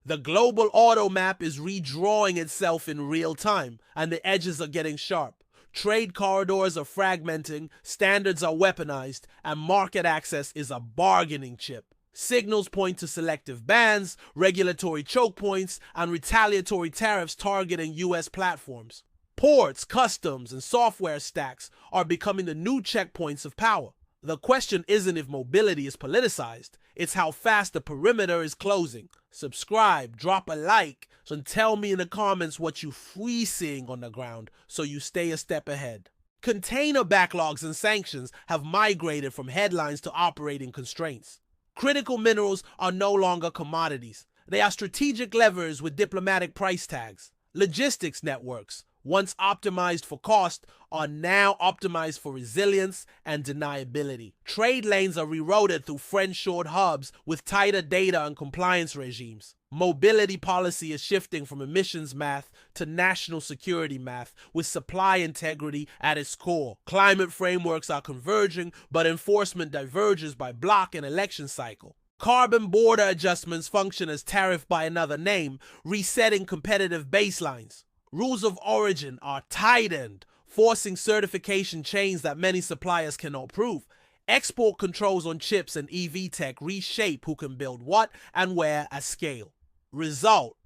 The global auto map is redrawing itself in real time, and the edges are getting sharp. Trade corridors are fragmenting, standards are weaponized, and market access is a bargaining chip. Signals point to selective bans, regulatory choke points, and retaliatory tariffs targeting U.S. platforms. Ports, customs, and software stacks are becoming the new checkpoints of power. The question isn't if mobility is politicized, it's how fast the perimeter is closing. Subscribe, drop a like, and tell me in the comments what you free seeing on the ground so you stay a step ahead. Container backlogs and sanctions have migrated from headlines to operating constraints. Critical minerals are no longer commodities. They are strategic levers with diplomatic price tags. Logistics networks, once optimized for cost, are now optimized for resilience and deniability. Trade lanes are rerouted through friend-shored hubs with tighter data and compliance regimes. Mobility policy is shifting from emissions math to national security math, with supply integrity at its core. Climate frameworks are converging, but enforcement diverges by block and election cycle. Carbon border adjustments function as tariff by another name, resetting competitive baselines. Rules of origin are tightened, forcing certification chains that many suppliers cannot prove. Export controls on chips and EV tech reshape who can build what and where at scale. Result: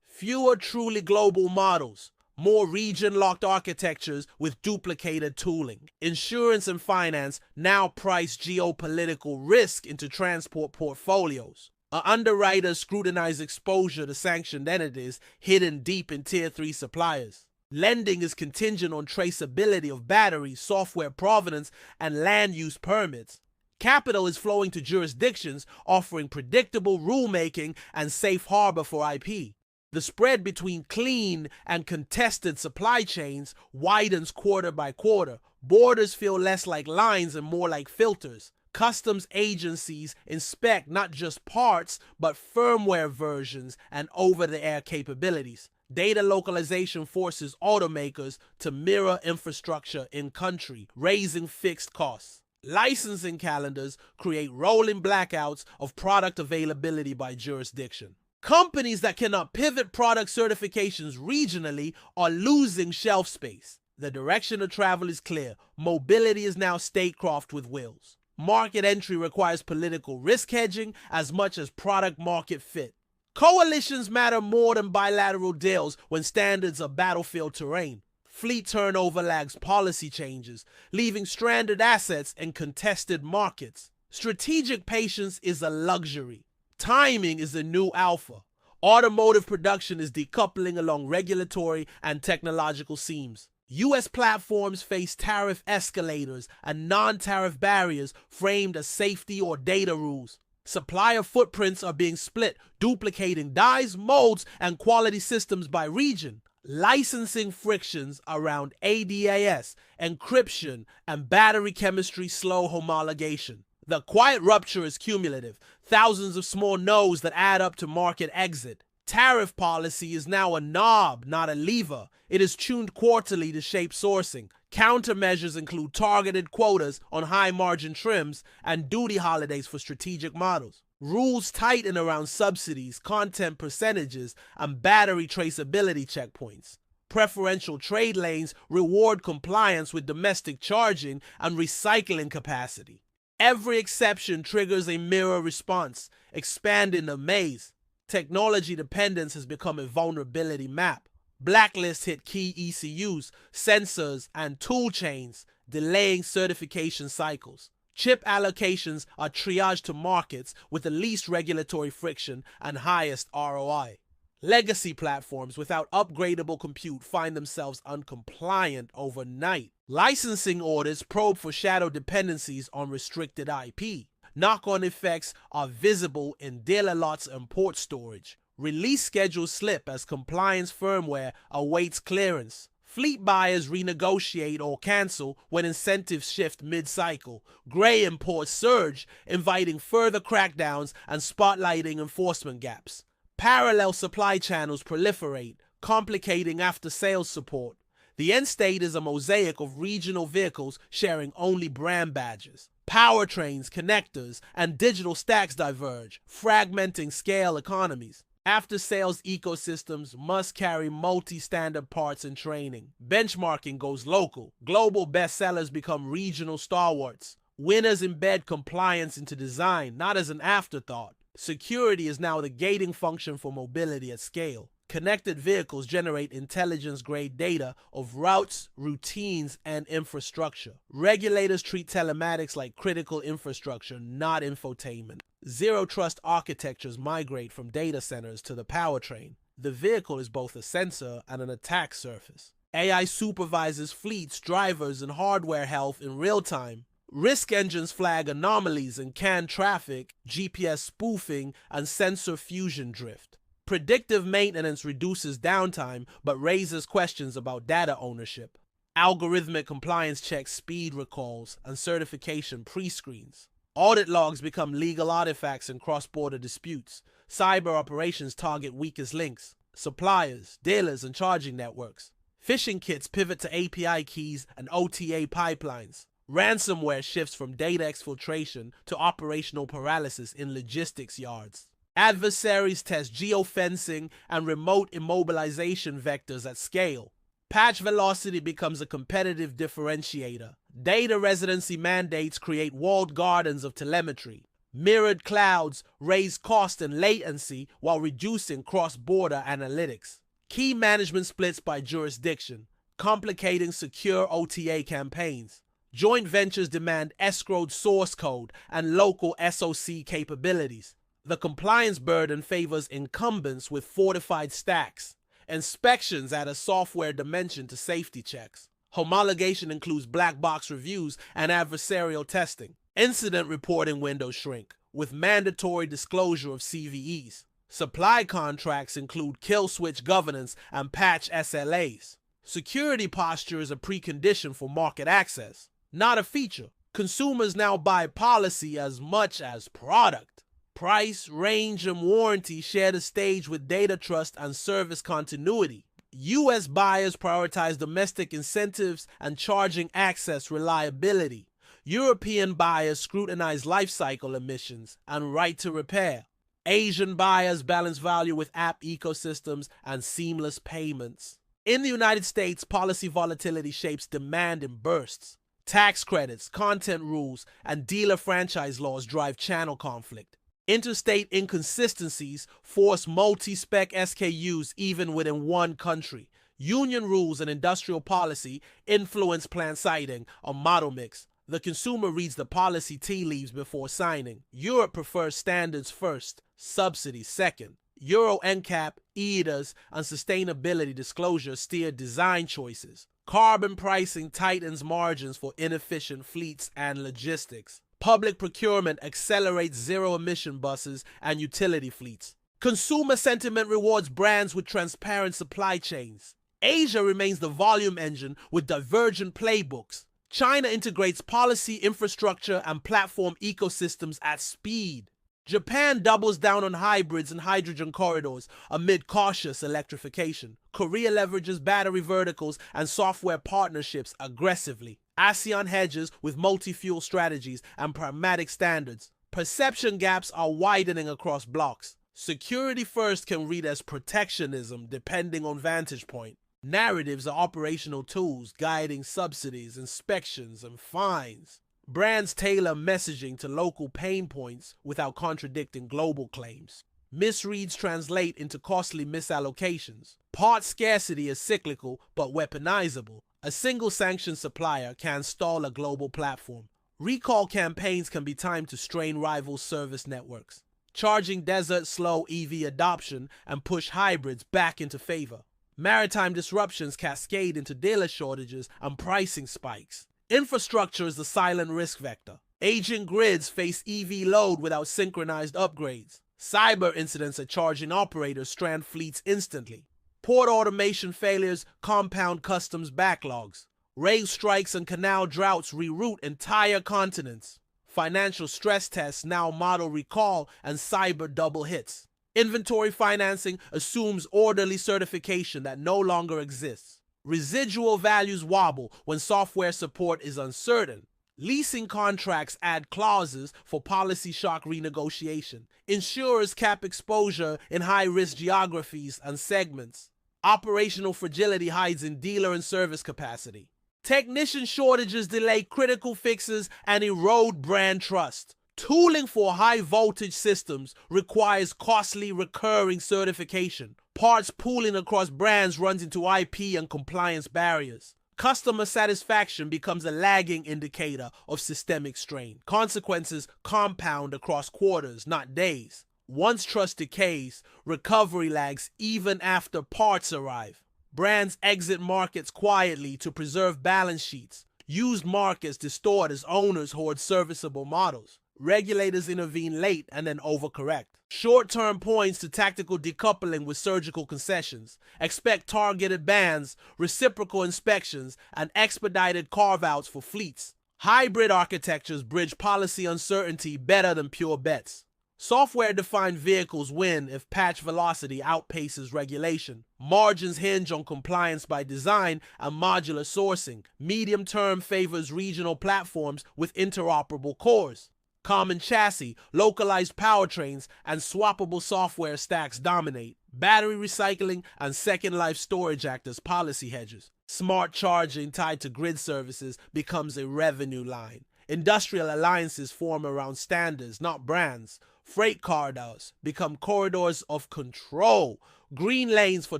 fewer truly global models, more region-locked architectures with duplicated tooling. Insurance and finance now price geopolitical risk into transport portfolios. Underwriters scrutinize exposure to sanctioned entities hidden deep in Tier 3 suppliers. Lending is contingent on traceability of batteries, software provenance, and land use permits. Capital is flowing to jurisdictions offering predictable rulemaking and safe harbor for IP. The spread between clean and contested supply chains widens quarter by quarter. Borders feel less like lines and more like filters. Customs agencies inspect not just parts, but firmware versions and over-the-air capabilities. Data localization forces automakers to mirror infrastructure in country, raising fixed costs. Licensing calendars create rolling blackouts of product availability by jurisdiction. Companies that cannot pivot product certifications regionally are losing shelf space. The direction of travel is clear. Mobility is now statecraft with wheels. Market entry requires political risk hedging as much as product market fit. Coalitions matter more than bilateral deals when standards are battlefield terrain. Fleet turnover lags policy changes, leaving stranded assets in contested markets. Strategic patience is a luxury. Timing is the new alpha. Automotive production is decoupling along regulatory and technological seams. U.S. platforms face tariff escalators and non-tariff barriers framed as safety or data rules. Supplier footprints are being split, duplicating dies, molds, and quality systems by region. Licensing frictions around ADAS, encryption, and battery chemistry slow homologation. The quiet rupture is cumulative, thousands of small no's that add up to market exit. Tariff policy is now a knob, not a lever. It is tuned quarterly to shape sourcing. Countermeasures include targeted quotas on high-margin trims and duty holidays for strategic models. Rules tighten around subsidies, content percentages, and battery traceability checkpoints. Preferential trade lanes reward compliance with domestic charging and recycling capacity. Every exception triggers a mirror response, expanding the maze. Technology dependence has become a vulnerability map. Blacklists hit key ECUs, sensors, and tool chains, delaying certification cycles. Chip allocations are triaged to markets with the least regulatory friction and highest ROI. Legacy platforms without upgradable compute find themselves uncompliant overnight. Licensing orders probe for shadow dependencies on restricted IP. Knock-on effects are visible in dealer lots and port storage. Release schedules slip as compliance firmware awaits clearance. Fleet buyers renegotiate or cancel when incentives shift mid-cycle. Gray imports surge, inviting further crackdowns and spotlighting enforcement gaps. Parallel supply channels proliferate, complicating after-sales support. The end state is a mosaic of regional vehicles sharing only brand badges. Powertrains, connectors, and digital stacks diverge, fragmenting scale economies. After-sales ecosystems must carry multi-standard parts and training. Benchmarking goes local. Global bestsellers become regional stalwarts. Winners embed compliance into design, not as an afterthought. Security is now the gating function for mobility at scale. Connected vehicles generate intelligence-grade data of routes, routines, and infrastructure. Regulators treat telematics like critical infrastructure, not infotainment. Zero-trust architectures migrate from data centers to the powertrain. The vehicle is both a sensor and an attack surface. AI supervises fleets, drivers, and hardware health in real time. Risk engines flag anomalies in canned traffic, GPS spoofing, and sensor fusion drift. Predictive maintenance reduces downtime but raises questions about data ownership. Algorithmic compliance checks speed recalls and certification pre-screens. Audit logs become legal artifacts in cross-border disputes. Cyber operations target weakest links, suppliers, dealers, and charging networks. Phishing kits pivot to API keys and OTA pipelines. Ransomware shifts from data exfiltration to operational paralysis in logistics yards. Adversaries test geofencing and remote immobilization vectors at scale. Patch velocity becomes a competitive differentiator. Data residency mandates create walled gardens of telemetry. Mirrored clouds raise cost and latency while reducing cross-border analytics. Key management splits by jurisdiction, complicating secure OTA campaigns. Joint ventures demand escrowed source code and local SOC capabilities. The compliance burden favors incumbents with fortified stacks. Inspections add a software dimension to safety checks. Homologation includes black box reviews and adversarial testing. Incident reporting windows shrink, with mandatory disclosure of CVEs. Supply contracts include kill switch governance and patch SLAs. Security posture is a precondition for market access, not a feature. Consumers now buy policy as much as product. Price, range, and warranty share the stage with data trust and service continuity. U.S. buyers prioritize domestic incentives and charging access reliability. European buyers scrutinize lifecycle emissions and right to repair. Asian buyers balance value with app ecosystems and seamless payments. In the United States, policy volatility shapes demand in bursts. Tax credits, content rules, and dealer franchise laws drive channel conflict. Interstate inconsistencies force multi-spec SKUs even within one country. Union rules and industrial policy influence plant siting or model mix. The consumer reads the policy tea leaves before signing. Europe prefers standards first, subsidies second. Euro NCAP, EIDAS, and sustainability disclosure steer design choices. Carbon pricing tightens margins for inefficient fleets and logistics. Public procurement accelerates zero-emission buses and utility fleets. Consumer sentiment rewards brands with transparent supply chains. Asia remains the volume engine with divergent playbooks. China integrates policy, infrastructure, and platform ecosystems at speed. Japan doubles down on hybrids and hydrogen corridors amid cautious electrification. Korea leverages battery verticals and software partnerships aggressively. ASEAN hedges with multi-fuel strategies and pragmatic standards. Perception gaps are widening across blocs. Security first can read as protectionism depending on vantage point. Narratives are operational tools guiding subsidies, inspections, and fines. Brands tailor messaging to local pain points without contradicting global claims. Misreads translate into costly misallocations. Part scarcity is cyclical but weaponizable. A single sanctioned supplier can stall a global platform. Recall campaigns can be timed to strain rival service networks. Charging desert slow EV adoption and push hybrids back into favor. Maritime disruptions cascade into dealer shortages and pricing spikes. Infrastructure is the silent risk vector. Aging grids face EV load without synchronized upgrades. Cyber incidents at charging operators strand fleets instantly. Port automation failures compound customs backlogs. Rail strikes and canal droughts reroute entire continents. Financial stress tests now model recall and cyber double hits. Inventory financing assumes orderly certification that no longer exists. Residual values wobble when software support is uncertain. Leasing contracts add clauses for policy shock renegotiation. Insurers cap exposure in high-risk geographies and segments. Operational fragility hides in dealer and service capacity. Technician shortages delay critical fixes and erode brand trust. Tooling for high-voltage systems requires costly recurring certification. Parts pooling across brands runs into IP and compliance barriers. Customer satisfaction becomes a lagging indicator of systemic strain. Consequences compound across quarters, not days. Once trust decays, recovery lags even after parts arrive. Brands exit markets quietly to preserve balance sheets. Used markets distort as owners hoard serviceable models. Regulators intervene late and then overcorrect. Short-term points to tactical decoupling with surgical concessions. Expect targeted bans, reciprocal inspections, and expedited carve-outs for fleets. Hybrid architectures bridge policy uncertainty better than pure bets. Software-defined vehicles win if patch velocity outpaces regulation. Margins hinge on compliance by design and modular sourcing. Medium-term favors regional platforms with interoperable cores. Common chassis, localized powertrains, and swappable software stacks dominate. Battery recycling and second life storage act as policy hedges. Smart charging tied to grid services becomes a revenue line. Industrial alliances form around standards, not brands. Freight corridors become corridors of control. Green lanes for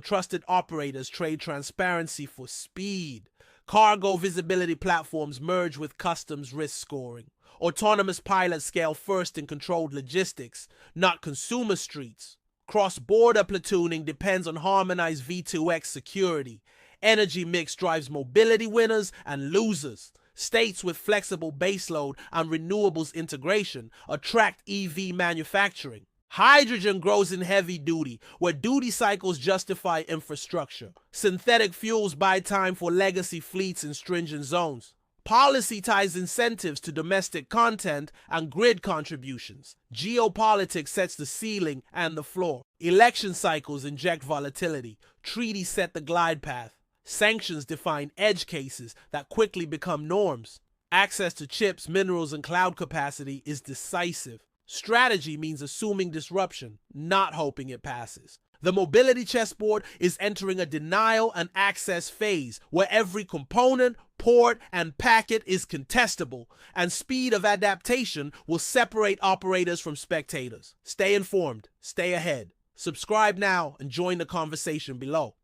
trusted operators trade transparency for speed. Cargo visibility platforms merge with customs risk scoring. Autonomous pilots scale first in controlled logistics, not consumer streets. Cross-border platooning depends on harmonized V2X security. Energy mix drives mobility winners and losers. States with flexible baseload and renewables integration attract EV manufacturing. Hydrogen grows in heavy duty, where duty cycles justify infrastructure. Synthetic fuels buy time for legacy fleets in stringent zones. Policy ties incentives to domestic content and grid contributions. Geopolitics sets the ceiling and the floor. Election cycles inject volatility. Treaties set the glide path. Sanctions define edge cases that quickly become norms. Access to chips, minerals, and cloud capacity is decisive. Strategy means assuming disruption, not hoping it passes. The mobility chessboard is entering a denial and access phase where every component, port, and packet is contestable, and speed of adaptation will separate operators from spectators. Stay informed, stay ahead. Subscribe now and join the conversation below.